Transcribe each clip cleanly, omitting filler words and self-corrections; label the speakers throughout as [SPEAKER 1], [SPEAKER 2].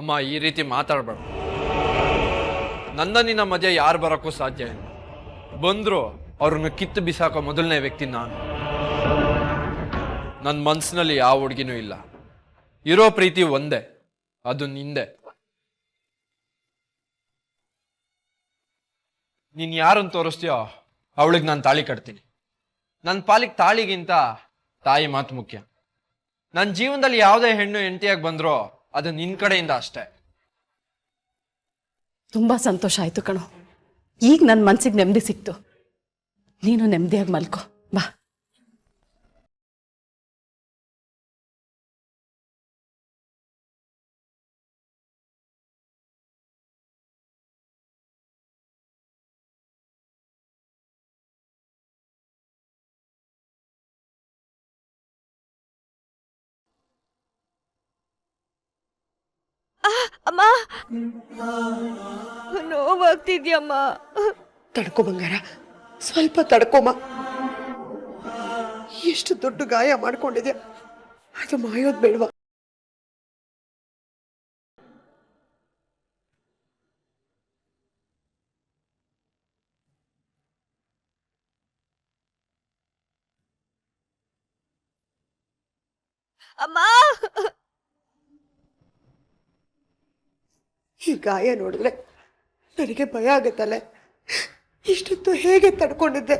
[SPEAKER 1] ಅಮ್ಮ ಈ ರೀತಿ ಮಾತಾಡಬೇಡ. ನನ್ನ ನಿನ್ನ ಮಧ್ಯೆ ಯಾರು ಬರೋಕ್ಕೂ ಸಾಧ್ಯ ಇಲ್ಲ. ಬಂದ್ರು ಅವ್ರನ್ನ ಕಿತ್ತು ಬಿಸಾಕೋ ಮೊದಲನೇ ವ್ಯಕ್ತಿ ನಾನು. ನನ್ನ ಮನಸ್ಸಿನಲ್ಲಿ ಯಾವ ಹುಡುಗಿನೂ ಇಲ್ಲ. ಇರೋ ಪ್ರೀತಿ ಒಂದೇ, ಅದು ನಿಂದೆ. ನೀನ್ ಯಾರನ್ನು ತೋರಿಸ್ತೀಯೋ ಅವಳಿಗೆ ನಾನು ತಾಳಿ ಕಟ್ತೀನಿ. ನನ್ನ ಪಾಲಿಗೆ ತಾಳಿಗಿಂತ ತಾಯಿ ಮಾತು ಮುಖ್ಯ. ನನ್ನ ಜೀವನದಲ್ಲಿ ಯಾವುದೇ ಹೆಣ್ಣು ಹೆಂಡತಿಯಾಗಿ ಬಂದ್ರೋ ಅದು ನಿನ್ ಕಡೆಯಿಂದ ಅಷ್ಟೇ.
[SPEAKER 2] ತುಂಬಾ ಸಂತೋಷ ಆಯ್ತು ಕಣೋ. ಈಗ ನನ್ನ ಮನ್ಸಿಗೆ ನೆಮ್ಮದಿ ಸಿಕ್ತು. ನೀನು ನೆಮ್ಮದಿಯಾಗಿ ಮಲ್ಕೋ ಬಾ.
[SPEAKER 3] ಅಮ್ಮ, ನೋವಾಗ್ತಿದ್ಯಮ್ಮ.
[SPEAKER 4] ತಡ್ಕೊ ಬಂಗಾರ, ಸ್ವಲ್ಪ ತಡ್ಕೊಮ್ಮ. ಎಷ್ಟು ದೊಡ್ಡ ಗಾಯ ಮಾಡ್ಕೊಂಡಿದ್ಯಾ, ಅದು ಮಾಯೋದ್ ಬೇಡವಾ?
[SPEAKER 3] ಅಮ್ಮ,
[SPEAKER 4] ಈ ಗಾಯ ನೋಡಿದ್ರೆ ನನಗೆ ಭಯ ಆಗತ್ತಲ್ಲ. ಇಷ್ಟೊತ್ತು ಹೇಗೆ ತಡ್ಕೊಂಡಿದ್ದೆ,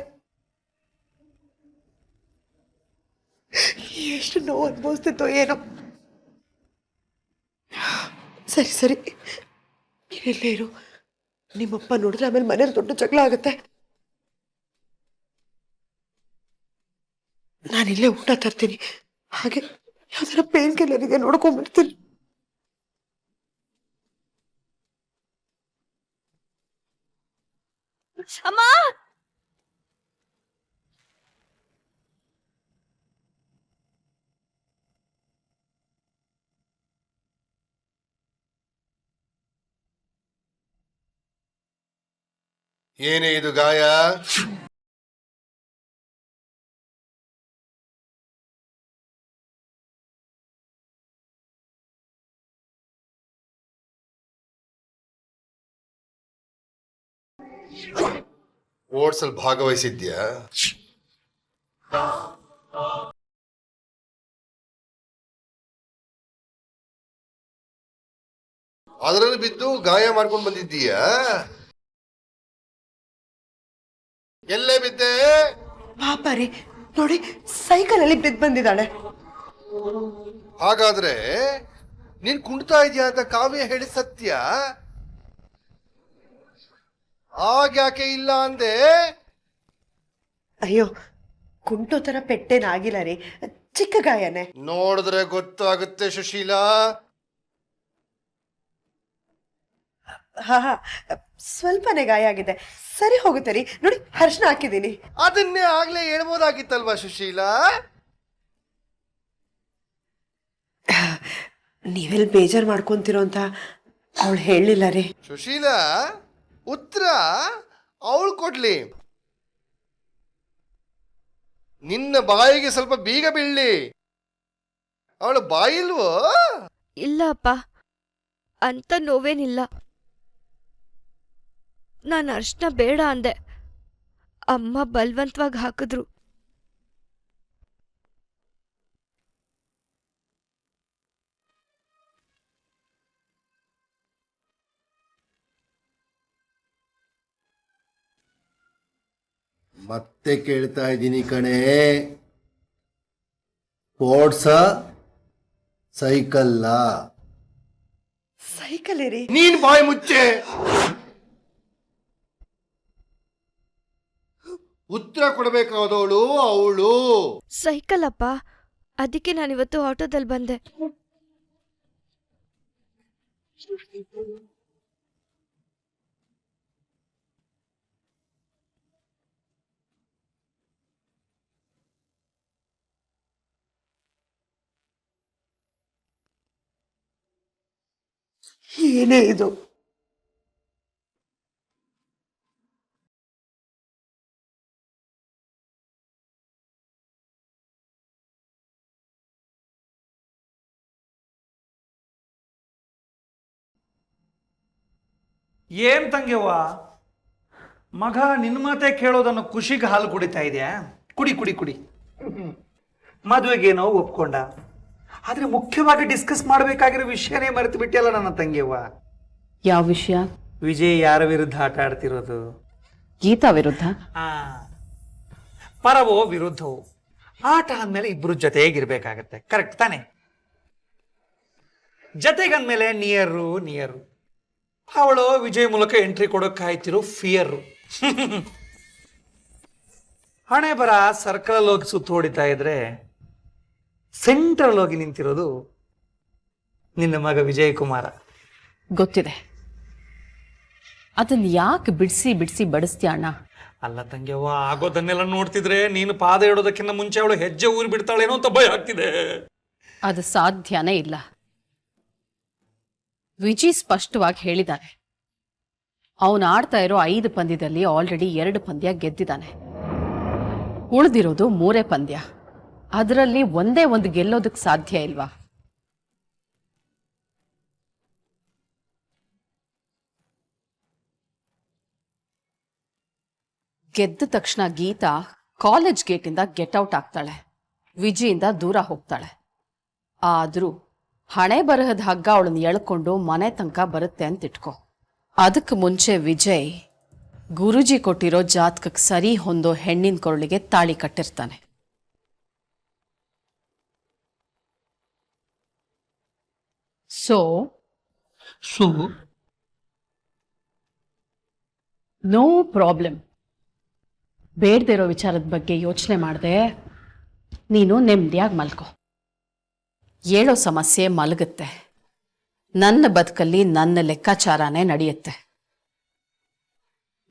[SPEAKER 4] ಎಷ್ಟು ನೋವು ಅನುಭವಿಸ್ತಿತ್ತೋ ಏನೋ. ಸರಿ ಸರಿ, ಇಲ್ಲೇ ಇರು. ನಿಮ್ಮಪ್ಪ ನೋಡಿದ್ರೆ ಆಮೇಲೆ ಮನೇಲಿ ದೊಡ್ಡ ಜಗಳ ಆಗುತ್ತೆ. ನಾನಿಲ್ಲೇ ಊಟ ತರ್ತೀನಿ, ಹಾಗೆ ಯಾವ್ದಾರ ಪೇನ್ ಕಿಲ್ಲರ್ ಇದೆ ನೋಡ್ಕೊಂಡ್ಬರ್ತೀನಿ.
[SPEAKER 3] ಅಮ್ಮ,
[SPEAKER 5] ಏನೇ ಇದು ಗಾಯ? ಓಟ್ಸಲ್ ಭಾಗವಹಿಸಿದ್ಯಾ? ಅದರಲ್ಲಿ ಬಿದ್ದು ಗಾಯ ಮಾಡ್ಕೊಂಡು ಬಂದಿದ್ದೀಯಾ? ಎಲ್ಲೇ ಬಿದ್ದೆ?
[SPEAKER 4] ಪಾಪ ರೀ, ನೋಡಿ ಸೈಕಲ್ ಅಲ್ಲಿ ಬಿದ್ದು ಬಂದಿದ್ದಾಳೆ.
[SPEAKER 5] ಹಾಗಾದ್ರೆ ನೀನ್ ಕುಣ್ತಾ ಇದೀಯ ಅಂತ ಕಾವ್ಯ ಹೇಳಿ ಸತ್ಯ? ಆಗ್ಯಾಕೆ ಇಲ್ಲ ಅಂದೆ?
[SPEAKER 4] ಅಯ್ಯೋ, ಕುಂಟು ತರ ಪೆಟ್ಟೇನಾಗಿಲ್ಲ ರೀ, ಚಿಕ್ಕ ಗಾಯನೇ.
[SPEAKER 5] ನೋಡಿದ್ರೆ ಗೊತ್ತಾಗುತ್ತೆ ಸುಶೀಲಾ.
[SPEAKER 4] ಹಾ ಹಾ, ಸ್ವಲ್ಪನೇ ಗಾಯ ಆಗಿದೆ, ಸರಿ ಹೋಗುತ್ತೆ ರೀ. ನೋಡಿ ಅರಿಶಿನ ಹಾಕಿದ್ದೀನಿ.
[SPEAKER 5] ಅದನ್ನೇ ಆಗ್ಲೇ ಹೇಳ್ಬೋದಾಗಿತ್ತಲ್ವಾ ಸುಶೀಲಾ?
[SPEAKER 4] ನೀವೆಲ್ಲಿ ಬೇಜಾರು ಮಾಡ್ಕೊಂತಿರೋ ಅಂತ ಅವಳು ಹೇಳಲಿಲ್ಲ ರೀ.
[SPEAKER 5] ಸುಶೀಲಾ, ಉತ್ತರ ಅವಳು ಕೊಡ್ಲಿ. ನಿನ್ನ ಬಾಯಿಗೆ ಸ್ವಲ್ಪ ಬೀಗ ಬೀಳ್ಲಿ. ಅವಳು ಬಾಯಿಲ್ವೋ?
[SPEAKER 3] ಇಲ್ಲ ಅಪ್ಪ, ಅಂತ ನೋವೇನಿಲ್ಲ. ನಾನು ಅರ್ಶನ ಬೇಡ ಅಂದೆ, ಅಮ್ಮ ಬಲವಂತವಾಗಿ ಹಾಕಿದ್ರು.
[SPEAKER 5] ಮತ್ತೆ ಕೇಳ್ತಾ ಇದ್ದೀನಿ ಕಣೆ, ಸ್ಪೋರ್ಟ್ಸ ಸೈಕಲ್ಲ?
[SPEAKER 4] ಸೈಕಲ್ ರೀ.
[SPEAKER 5] ನೀನ್ ಬಾಯಿ ಮುಚ್ಚೆ. ಉತ್ತರ ಕೊಡಬೇಕಾದವಳು ಅವಳು.
[SPEAKER 3] ಸೈಕಲ್ ಅಪ್ಪ, ಅದಕ್ಕೆ ನಾನಿವತ್ತು ಆಟೋದಲ್ಲಿ ಬಂದೆ.
[SPEAKER 4] ಏನೇ ಇದು?
[SPEAKER 6] ಏನ್ ತಂಗ್ಯವ್ವ, ಮಗ ನಿನ್ನ ಮಾತೆ ಕೇಳೋದನ್ನು ಖುಷಿಗೆ ಹಾಲು ಕುಡಿತಾ ಇದೆಯಾ? ಕುಡಿ ಕುಡಿ ಕುಡಿ. ಮದುವೆಗೇನೋ ಒಪ್ಕೊಂಡ, ಆದ್ರೆ ಮುಖ್ಯವಾಗಿ ಡಿಸ್ಕಸ್ ಮಾಡಬೇಕಾಗಿರೋ ವಿಷಯನೇ ಮರೆತು ಬಿಟ್ಟಿಯಲ್ಲ ನನ್ನ ತಂಗಿಯವ್ವ.
[SPEAKER 2] ಯಾವ ವಿಷಯ?
[SPEAKER 6] ವಿಜಯ್ ಯಾರ ವಿರುದ್ಧ ಆಟ ಆಡ್ತಿರೋದು?
[SPEAKER 2] ಗೀತಾ ವಿರುದ್ಧ.
[SPEAKER 6] ಆ ಪರವೋ ವಿರುದ್ಧವೋ ಆಟ ಅಂದ್ಮೇಲೆ ಇಬ್ರು ಜೊತೆಗಿರ್ಬೇಕಾಗತ್ತೆ, ಕರೆಕ್ಟ್ ತಾನೆ? ಜೊತೆಗಂದ್ಮೇಲೆ ನಿಯರು ಅವಳು ವಿಜಯ್ ಮೂಲಕ ಎಂಟ್ರಿ ಕೊಡೋಕೆ ಕಾಯ್ತಿರೋ ಫಿಯರ್. ಹಣೆ ಬರ ಸರ್ಕಲ್ ಹೋಗಿ ಸುತ್ತ ಹೊಡಿತಾ ಇದ್ರೆ ಸೆಂಟ್ರಲ್ ಹೋಗಿ ನಿಂತಿರೋದು ನಿನ್ನ ಮಗ ವಿಜಯ್ ಕುಮಾರ.
[SPEAKER 2] ಗೊತ್ತಿದೆ. ಅದನ್ನ ಯಾಕೆ ಬಿಡಿಸಿ ಬಿಡಿಸಿ ಬಡಿಸ್ತೀಯ ಅಣ್ಣ?
[SPEAKER 6] ಅಲ್ಲ ತಂಗ್ಯವ್ವ, ಆಗೋದನ್ನೆಲ್ಲ ನೋಡ್ತಿದ್ರೆ ನೀನು ಪಾದ ಇಡೋದಕ್ಕಿಂತ ಮುಂಚೆ ಅವಳು ಹೆಜ್ಜೆ ಊರಿ ಬಿಡ್ತಾಳೇನೋ ಅಂತ ಭಯ ಆಗ್ತಿದೆ.
[SPEAKER 2] ಅದು ಸಾಧ್ಯನೇ ಇಲ್ಲ. ವಿಜಯ್ ಸ್ಪಷ್ಟವಾಗಿ ಹೇಳಿದ್ದಾನೆ, ಅವನು ಆಡ್ತಾ ಇರೋ 5 ಪಂದ್ಯದಲ್ಲಿ ಆಲ್ರೆಡಿ 2 ಪಂದ್ಯ ಗೆದ್ದಿದ್ದಾನೆ. ಉಳಿದಿರೋದು 3 ಪಂದ್ಯ. ಅದರಲ್ಲಿ ಒಂದೇ ಒಂದು ಗೆಲ್ಲೋದಕ್ಕೆ ಸಾಧ್ಯ ಇಲ್ವಾ? ಗೆದ್ದ ತಕ್ಷಣ ಗೀತಾ ಕಾಲೇಜ್ ಗೇಟಿಂದ ಗೆಟ್ ಔಟ್ ಆಗ್ತಾಳೆ, ವಿಜಯಿಂದ ದೂರ ಹೋಗ್ತಾಳೆ. ಆದ್ರೂ ಹಣೆ ಬರಹದ ಹಗ್ಗ ಅವಳನ್ನ ಎಳ್ಕೊಂಡು ಮನೆ ತನಕ ಬರುತ್ತೆ ಅಂತ ಇಟ್ಕೋ. ಅದಕ್ಕೆ ಮುಂಚೆ ವಿಜಯ್ ಗುರುಜಿ ಕೊಟ್ಟಿರೋ ಜಾತಕಕ್ಕೆ ಸರಿ ಹೊಂದೋ ಹೆಣ್ಣಿನ ಕೊರಳಿಗೆ ತಾಳಿ ಕಟ್ಟಿರ್ತಾನೆ. So no problem. ಬೇಡದಿರೋ ವಿಚಾರದ ಬಗ್ಗೆ ಯೋಚನೆ ಮಾಡದೆ ನೀನು ನೆಮ್ಮದಿಯಾಗಿ ಮಲ್ಕೋ. ಹೇಳೋ ಸಮಸ್ಯೆ ಮಲಗುತ್ತೆ. ನನ್ನ ಬದುಕಲ್ಲಿ ನನ್ನ ಲೆಕ್ಕಾಚಾರನೇ ನಡೆಯುತ್ತೆ.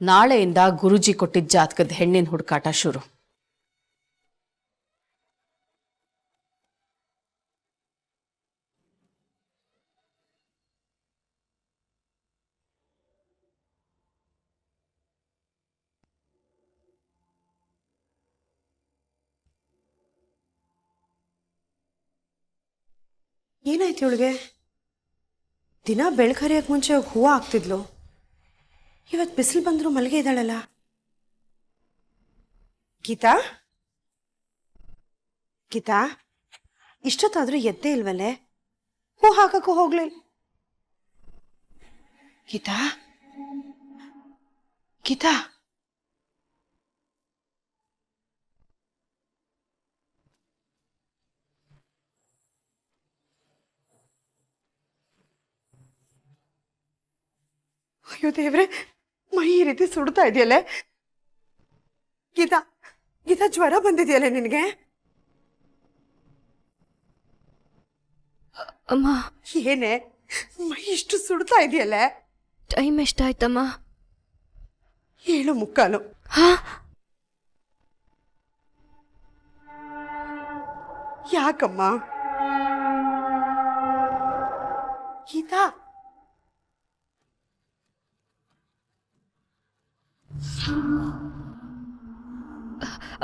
[SPEAKER 2] ನಾಳೆಯಿಂದ ಗುರುಜಿ ಕೊಟ್ಟಿದ್ದ ಜಾತಕದ ಹೆಣ್ಣಿನ ಹುಡುಕಾಟ ಶುರು.
[SPEAKER 4] ಏನಾಯ್ತು ಇವಳಿಗೆ? ದಿನ ಬೆಳ್ಕರಿಯಕ್ಕೆ ಮುಂಚೆ ಹೂವು ಹಾಕ್ತಿದ್ಲು, ಇವತ್ತು ಬಿಸಿಲು ಬಂದರೂ ಮಲ್ಲಿಗೆ ಇದ್ದಾಳಲ್ಲ. ಗೀತಾ ಗೀತಾ, ಇಷ್ಟೊತ್ತಾದ್ರೂ ಎದ್ದೇ ಇಲ್ವಲ್ಲೇ? ಹೂ ಹಾಕಕ್ಕೂ ಹೋಗ್ಲಿಲ್ಲ. ಗೀತಾ ಗೀತಾ, ಅಯ್ಯೋ ದೇವ್ರೆ, ಮೈ ಈ ರೀತಿ ಸುಡ್ತಾ ಇದೆಯಲ್ಲೇ. ಗೀತಾ ಗೀತಾ, ಜ್ವರ ಬಂದಿದೆಯಲ್ಲ ನಿನಗೆ?
[SPEAKER 3] ಅಮ್ಮ,
[SPEAKER 4] ಏನೇ ಮೈ ಇಷ್ಟು ಸುಡ್ತಾ ಇದೆಯಲ್ಲೇ?
[SPEAKER 3] ಟೈಮ್ ಎಷ್ಟಾಯ್ತಮ್ಮ?
[SPEAKER 4] 7:45.
[SPEAKER 3] ಹಾ,
[SPEAKER 4] ಯಾಕಮ್ಮ? ಗೀತಾ,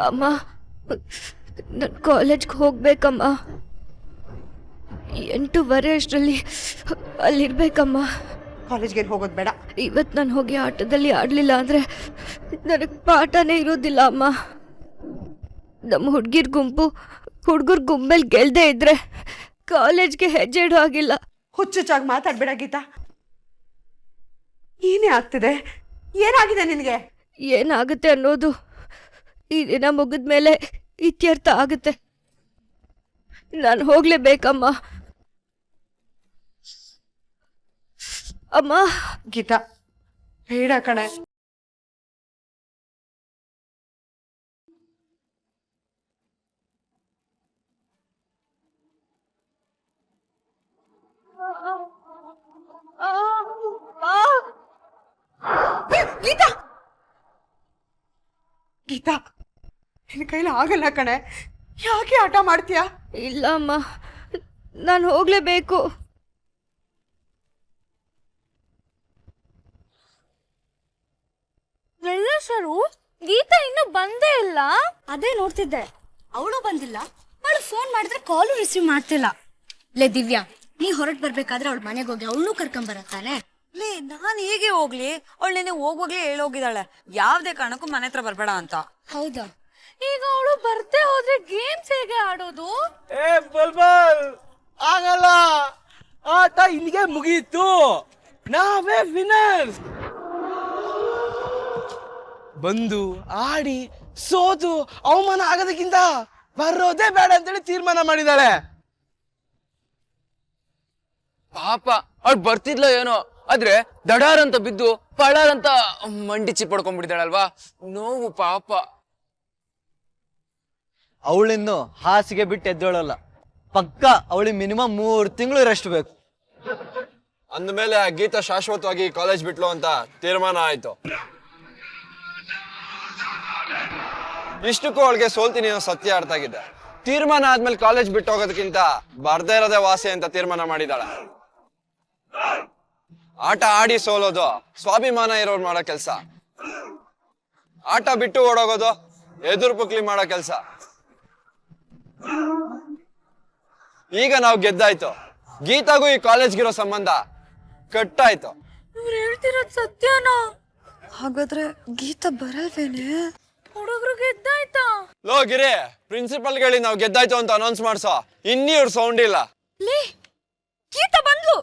[SPEAKER 3] ಅಮ್ಮ, ನಾನು ಕಾಲೇಜ್ಗೆ ಹೋಗ್ಬೇಕಮ್ಮ. 8:30 ಅಷ್ಟರಲ್ಲಿ ಅಲ್ಲಿರ್ಬೇಕಮ್ಮ.
[SPEAKER 4] ಕಾಲೇಜ್ಗೆ ಹೋಗೋದು ಬೇಡ.
[SPEAKER 3] ಇವತ್ತು ನಾನು ಹೋಗಿ ಆಟದಲ್ಲಿ ಆಡಲಿಲ್ಲ ಅಂದರೆ ನನಗೆ ಪಾಠನೇ ಇರೋದಿಲ್ಲ ಅಮ್ಮ. ನಮ್ಮ ಹುಡುಗರ ಗುಂಪಲ್ಲಿ ಗೆಲ್ದೇ ಇದ್ರೆ ಕಾಲೇಜ್ಗೆ ಹೆಜ್ಜೆ ಇಡೋ ಆಗಿಲ್ಲ.
[SPEAKER 4] ಹುಚ್ಚುಚ್ಚಾಗಿ ಮಾತಾಡ್ಬೇಡ ಗೀತಾ. ಏನೇ ಆಗ್ತಿದೆ? ಏನಾಗಿದೆ ನಿನಗೆ?
[SPEAKER 3] ಏನಾಗುತ್ತೆ ಅನ್ನೋದು ಈ ದಿನ ಮುಗಿದ ಮೇಲೆ ಇತ್ಯರ್ಥ ಆಗುತ್ತೆ. ನಾನು ಹೋಗ್ಲೇಬೇಕಮ್ಮ. ಅಮ್ಮ,
[SPEAKER 4] ಗೀತಾ ಬೇಡ ಕಣೆ. ಗೀತಾ ಗೀತಾ, ನಿನ್ನ ಕೈಲಿ ಆಗಲ್ಲ ಕಣೆ. ಯಾಕೆ ಆಟ ಮಾಡ್ತೀಯಾ?
[SPEAKER 3] ಇಲ್ಲ ಅಮ್ಮ, ನಾನು ಹೋಗ್ಲೇಬೇಕು.
[SPEAKER 7] ಎಲ್ಲರೂ ಗೀತಾ ಇನ್ನೂ ಬಂದೇ ಇಲ್ಲ. ಅದೇ ನೋಡ್ತಿದ್ದೆ, ಅವಳು ಬಂದಿಲ್ಲ. ಅವಳು ಫೋನ್ ಮಾಡಿದ್ರೆ ಕಾಲು ರಿಸೀವ್ ಮಾಡ್ತಿಲ್ಲ. ಲೇ ದಿವ್ಯಾ, ನೀ ಹೊರಟ್ ಬರ್ಬೇಕಾದ್ರೆ ಅವಳ ಮನೆಗೆ ಹೋಗಿ ಅವಳನ್ನೂ ಕರ್ಕೊಂಡ್ ಬರತ್ತಾನೆ.
[SPEAKER 8] ಲೇ ನಾನ್ ಹೇಗೆ ಹೋಗ್ಲಿ? ಅವಳು ನೆನೆ ಹೋಗ್ವಾಗ್ಲೇ ಹೇಳೋಗಿದ್ದಾಳೆ ಯಾವ್ದೇ ಕಾರಣಕ್ಕೂ ಮನೆ ಹತ್ರ ಬರ್ಬೇಡ ಅಂತ.
[SPEAKER 7] ಹೌದಾ? ಈಗ ಅವಳು ಬರ್ದೇ ಹೋದ್ರೆ ಗೇಮ್ಸ್ ಹೇಗೆ ಆಡೋದು?
[SPEAKER 9] ಏ ಬಲ್ಬಲ್ ಆಗಲ್ಲ, ಆಟ ಇಲ್ಲಿಗೆ ಮುಗಿಯಿತು, ನಾವೇ ವಿನರ್ಸ್. ಬಂದು ಆಡಿ ಸೋತು ಅವಮಾನ ಆಗೋದಕ್ಕಿಂತ ಬರೋದೇ ಬೇಡ ಅಂತೇಳಿ ತೀರ್ಮಾನ ಮಾಡಿದಾಳೆ. ಪಾಪ ಅವ್ಳು ಬರ್ತಿದ್ಲೋ ಏನೋ, ಆದ್ರೆ ದಡಾರ್ ಅಂತ ಬಿದ್ದು ಪಳಾರ್ ಅಂತ ಮಂಡಿ ಚಿಪ್ಪಡ್ಕೊಂಡ್ಬಿಟ್ಟಿದ್ದಾಳಲ್ವಾ, ನೋವು ಪಾಪ.
[SPEAKER 10] ಅವಳಿನ್ನು ಹಾಸಿಗೆ ಬಿಟ್ಟು ಎದ್ದೇಳಲ್ಲ, ಪಕ್ಕ ಅವಳಿಗೆ ಮಿನಿಮಮ್ 3 ತಿಂಗಳು ರೆಸ್ಟ್ ಬೇಕು.
[SPEAKER 1] ಅಂದಮೇಲೆ ಗೀತಾ ಶಾಶ್ವತವಾಗಿ ಕಾಲೇಜ್ ಬಿಟ್ಲು ಅಂತ ತೀರ್ಮಾನ ಆಯ್ತು. ಇಷ್ಟಕ್ಕೂ ಅವಳಿಗೆ ಸೋಲ್ತೀನಿ ಅನ್ನೋ ಸತ್ಯ ಅರ್ಥ ಆಗಿದೆ. ತೀರ್ಮಾನ ಆದ್ಮೇಲೆ ಕಾಲೇಜ್ ಬಿಟ್ಟು ಹೋಗೋದಕ್ಕಿಂತ ಬರ್ದೇ ಇರೋದೇ ವಾಸಿ ಅಂತ ತೀರ್ಮಾನ ಮಾಡಿದಾಳೆ. ಆಟ ಆಡಿ ಸೋಲೋದು ಸ್ವಾಭಿಮಾನ ಇರೋರು ಮಾಡೋ ಕೆಲ್ಸ, ಆಟ ಬಿಟ್ಟು ಓಡೋಗೋದು ಎದುರು ಪುಕ್ಲಿ ಮಾಡೋ ಕೆಲ್ಸ. ಈಗ ನಾವು ಗೆದ್ದಾಯ್ತು, ಗೀತಾಗೂ ಈ ಕಾಲೇಜ್ಗಿರೋ ಸಂಬಂಧ ಕಟ್ಟಾಯ್ತು.
[SPEAKER 7] ಇವ್ರು ಹೇಳ್ತಿರೋದ್ ಸತ್ಯನಾ?
[SPEAKER 4] ಹಾಗಾದ್ರೆ ಗೀತಾ ಬರಲ್ವೇನೆ?
[SPEAKER 7] ಹುಡುಗರು ಗೆದ್ದಾಯ್ತಾ?
[SPEAKER 1] ಲೋ ಗಿರಿ, ಪ್ರಿನ್ಸಿಪಲ್ ಗಳಿಗೆ ನಾವು ಗೆದ್ದಾಯ್ತು ಅಂತ ಅನೌನ್ಸ್ ಮಾಡ್ಸೋ, ಇನ್ನೂ ಇವ್ರ ಸೌಂಡ್ ಇಲ್ಲ.
[SPEAKER 7] ಲೇ ಗೀತಾ ಬಂದ್ಲು.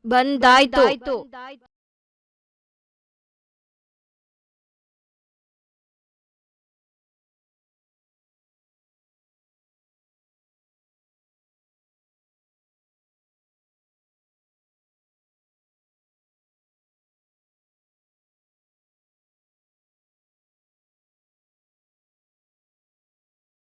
[SPEAKER 3] ಬಂದಾಯ್ತು.